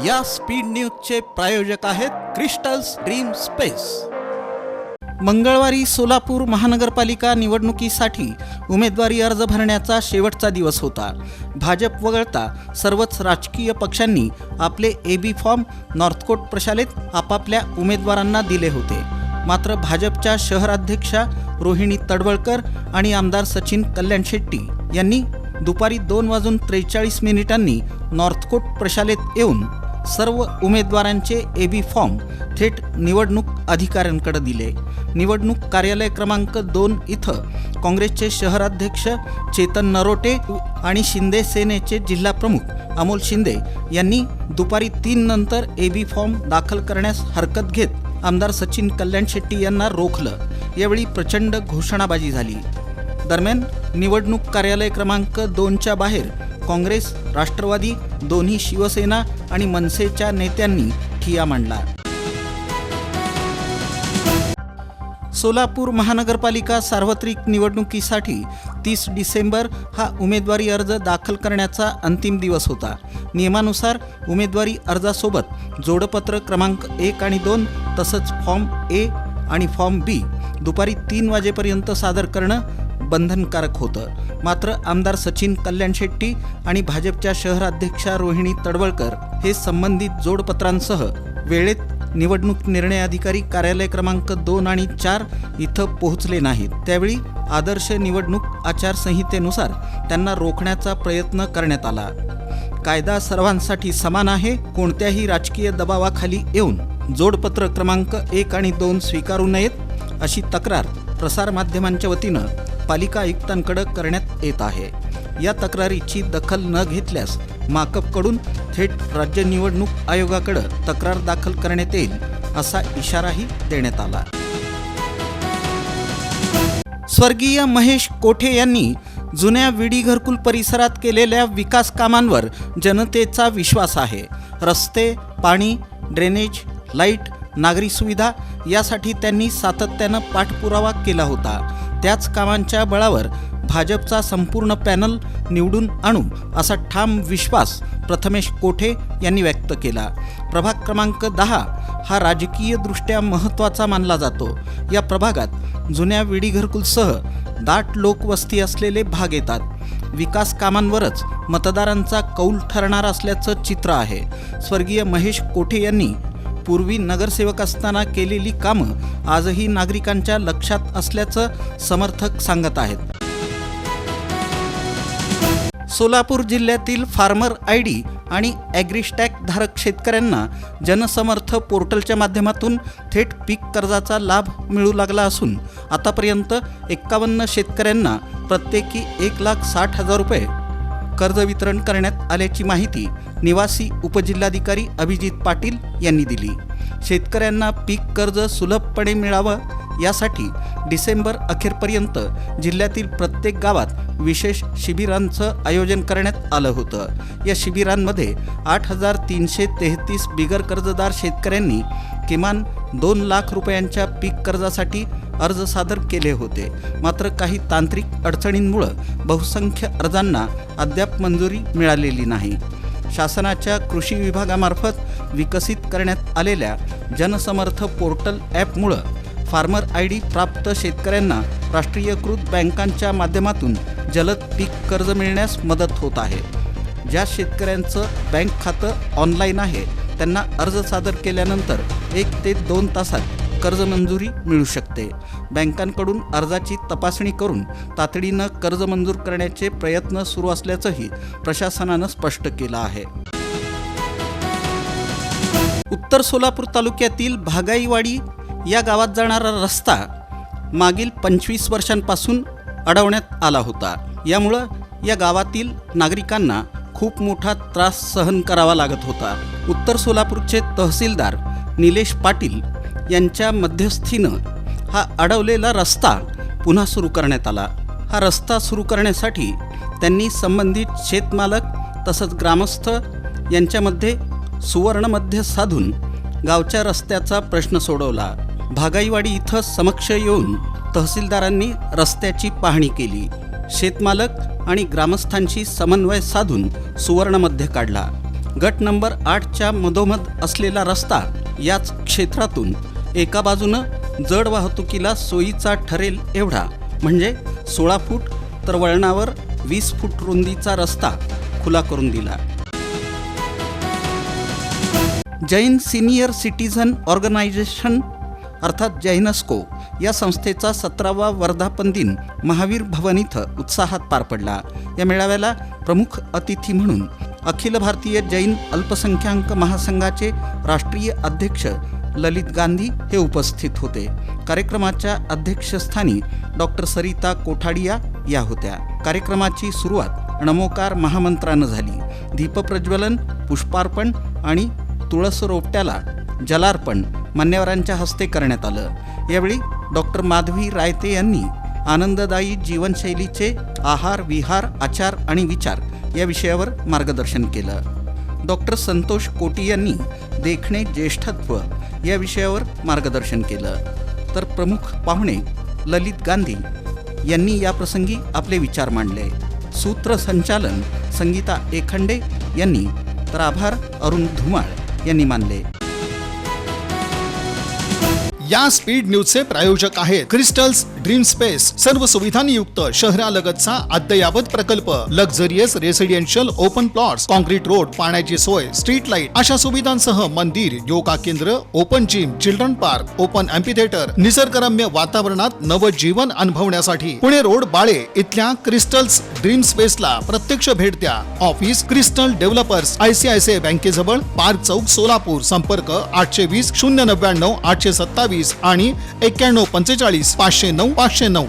या स्पीड न्यूजचे प्रायोजक आहेत क्रिस्टल्स ड्रीम स्पेस। मंगळवारी सोलापूर महानगरपालिका निवडणुकीसाठी उमेदवारी अर्ज भरण्याचा शेवटचा दिवस होता। भाजप वगळता सर्वच राजकीय पक्षांनी आपले एबी फॉर्म नॉर्थकोट प्रशालेत आपापल्या उमेदवारांना दिले होते। मात्र भाजपच्या शहराध्यक्षा रोहिणी तडवळकर आणि आमदार सचिन कल्याण शेट्टी यांनी दुपारी 2:43 नॉर्थकोट प्रशालेत येऊन सर्व उमेदवारांचे एबी फॉर्म थेट निवडणूक अधिकाऱ्यांकडे दिले। निवडणूक कार्यालय क्रमांक 2 इथं काँग्रेसचे शहराध्यक्ष चेतन नरोटे आणि शिंदे सेनेचे जिल्हा प्रमुख अमोल शिंदे यांनी दुपारी 3 नंतर एबी फॉर्म दाखल करण्यास हरकत घेत आमदार सचिन कल्याण शेट्टी यांना रोखलं। यावेळी प्रचंड घोषणाबाजी झाली। दरम्यान निवडणूक कार्यालय क्रमांक 2च्या बाहेर काँग्रेस, राष्ट्रवादी, दोन्ही शिवसेना आणि मनसेच्या नेत्यांनी ठिय्या मांडला। सोलापूर महानगरपालिका सार्वत्रिक निवडणुकीसाठी 30 डिसेंबर हा उमेदवारी अर्ज दाखल करण्याचा अंतिम दिवस होता। नियमानुसार उमेदवारी अर्जासोबत जोडपत्र क्रमांक 1 आणि 2 तसंच फॉर्म ए आणि फॉर्म बी दुपारी 3 वाजेपर्यंत सादर करणं बंधनकारक होतं। मात्र आमदार सचिन कल्याण शेट्टी आणि भाजपच्या शहराध्यक्षा रोहिणी तडवळकर हे संबंधित जोडपत्रांसह वेळेत निवडणूक निर्णय अधिकारी कार्यालय क्रमांक 2 आणि 4 इथं पोहोचले नाहीत। त्यावेळी आदर्श निवडणूक आचारसंहितेनुसार त्यांना रोखण्याचा प्रयत्न करण्यात आला। कायदा सर्वांसाठी समान आहे, कोणत्याही राजकीय दबावाखाली येऊन जोडपत्र क्रमांक 1 आणि 2 स्वीकारू नयेत अशी तक्रार प्रसारमाध्यमांच्या वतीनं पालिका आयुक्तांकडे करण्यात येत आहे। या तक्रारीची दखल न घेतल्यास माकपकडून थेट राज्य निवडणूक आयोगाकडे तक्रार दाखल करण्यात येईल असा इशाराही देण्यात आला। स्वर्गीय महेश कोठे यांनी जुन्या विडी घरकुल परिसरात केलेल्या विकास कामांवर जनतेचा विश्वास आहे। रस्ते, पाणी, ड्रेनेज, लाईट, नागरी सुविधा यासाठी त्यांनी सातत्यानं पाठपुरावा केला होता। त्याच कामांच्या बळावर भाजपचा संपूर्ण पॅनल निवडून आणू असा ठाम विश्वास प्रथमेश कोठे यांनी व्यक्त केला। प्रभाग क्रमांक 10 हा राजकीयदृष्ट्या महत्त्वाचा मानला जातो। या प्रभागात जुन्या विडी घरकुलसह दाट लोकवस्ती असलेले भाग येतात। विकास कामांवरच मतदारांचा कौल ठरणार असल्याचं चित्र आहे। स्वर्गीय महेश कोठे यांनी पूर्वी नगरसेवक असताना केलेली कामं आजही नागरिकांच्या लक्षात असल्याचं समर्थक सांगत आहेत। सोलापूर जिल्ह्यातील फार्मर आयडी आणि ॲग्रिस्टॅक धारक शेतकऱ्यांना जनसमर्थ पोर्टलच्या माध्यमातून थेट पीक कर्जाचा लाभ मिळू लागला असून आतापर्यंत 51 शेतकऱ्यांना प्रत्येकी 1,60,000 रुपये कर्ज वितरण करण्यात आल्याची माहिती निवासी उपजिल्हाधिकारी अभिजित पाटील यांनी दिली। शेतकऱ्यांना पीक कर्ज सुलभपणे मिळावं यासाठी डिसेंबर अखेरपर्यंत जिल्ह्यातील प्रत्येक गावात विशेष शिबिरांचं आयोजन करण्यात आलं होतं। या शिबिरांमध्ये 8,333 बिगर कर्जदार शेतकऱ्यांनी किमान 2 लाख रुपयांच्या पीक कर्जासाठी अर्ज सादर केले होते। मात्र काही तांत्रिक अडचणींमुळे बहुसंख्य अर्जांना अद्याप मंजुरी मिळालेली नाही। शासनाच्या कृषी विभागामार्फत विकसित करण्यात आलेल्या जनसमर्थ पोर्टल ॲपमुळे फार्मर आयडी प्राप्त शेतकऱ्यांना राष्ट्रीयकृत बँकांच्या माध्यमातून जलद पीक कर्ज मिळण्यास मदत होत आहे। ज्या शेतकऱ्यांचं बँक खातं ऑनलाईन आहे त्यांना अर्ज सादर केल्यानंतर 1 ते 2 तासात कर्ज मंजुरी मिळू शकते। बँकांकडून अर्जाची तपासणी करून तातडीनं कर्ज मंजूर करण्याचे प्रयत्न सुरू असल्याचंही प्रशासनानं स्पष्ट केलं आहे। उत्तर सोलापूर तालुक्यातील भागाईवाडी या गावात जाणारा रस्ता मागील 25 वर्षांपासून अडवण्यात आला होता। यामुळं या गावातील नागरिकांना खूप मोठा त्रास सहन करावा लागत होता। उत्तर सोलापूरचे तहसीलदार निलेश पाटील यांच्या मध्यस्थीनं हा अडवलेला रस्ता पुन्हा सुरू करण्यात आला। हा रस्ता सुरू करण्यासाठी त्यांनी संबंधित शेतमालक तसंच ग्रामस्थ यांच्यामध्ये सुवर्णमध्य साधून गावच्या रस्त्याचा प्रश्न सोडवला। भागाईवाडी इथं समक्ष येऊन तहसीलदारांनी रस्त्याची पाहणी केली। शेतमालक आणि ग्रामस्थांशी समन्वय साधून सुवर्णमध्य काढला। गट नंबर 8च्या मधोमध असलेला रस्ता याच क्षेत्रातून एका बाजूनं जड वाहतुकीला सोयीचा ठरेल एवढा म्हणजे 16 फूट तर वळणावर 20 फूट रुंदीचा रस्ता खुला करून दिला. जैन सिनियर सिटीझन ऑर्गनायझेशन अर्थात जैनस्को या संस्थेचा 17वा वर्धापन दिन महावीर भवन इथं उत्साहात पार पडला. या मेळाव्याला प्रमुख अतिथी म्हणून अखिल भारतीय जैन अल्पसंख्याक महासंघाचे राष्ट्रीय अध्यक्ष ललित गांधी हे उपस्थित होते. कार्यक्रमाच्या अध्यक्षस्थानी डॉक्टर सरिता कोठाडिया या होत्या. कार्यक्रमाची सुरुवात नमोकार महामंत्रानं झाली. दीपप्रज्वलन, पुष्पार्पण आणि तुळस रोपट्याला जलार्पण मान्यवरांच्या हस्ते करण्यात आलं. यावेळी डॉक्टर माधवी रायते यांनी आनंददायी जीवनशैलीचे आहार, विहार, आचार आणि विचार या विषयावर मार्गदर्शन केलं. डॉक्टर संतोष कोटी यांनी देखणे ज्येष्ठत्व या विषयावर मार्गदर्शन केलं. तर प्रमुख पाहुणे ललित गांधी यांनी याप्रसंगी आपले विचार मांडले. सूत्रसंचालन संगीता एखंडे यांनी तर आभार अरुण धुमाळ यांनी मानले. या स्पीड न्यूजचे प्रायोजक आहेत क्रिस्टल्स ड्रीम स्पेस. सर्व सुविधांनी युक्त शहरालगतचा अद्ययावत प्रकल्प. Luxurious residential open plots, concrete road, पाण्याची सोय, स्ट्रीट लाईट अशा सुविधांसह मंदिर, योगा केंद्र, open gym, children park, open amphitheatre, निसर्गरम्य वातावरणात नवजीवन अनुभवण्यासाठी पुणे रोड बाळे इथल्या क्रिस्टल्स ड्रीम स्पेसला प्रत्यक्ष भेट द्या. ऑफिस क्रिस्टल डेव्हलपर्स, ICICI बँकेजवळ, पार्क चौक, सोलापूर. संपर्क 820 099 827 आणि 9145 509 509.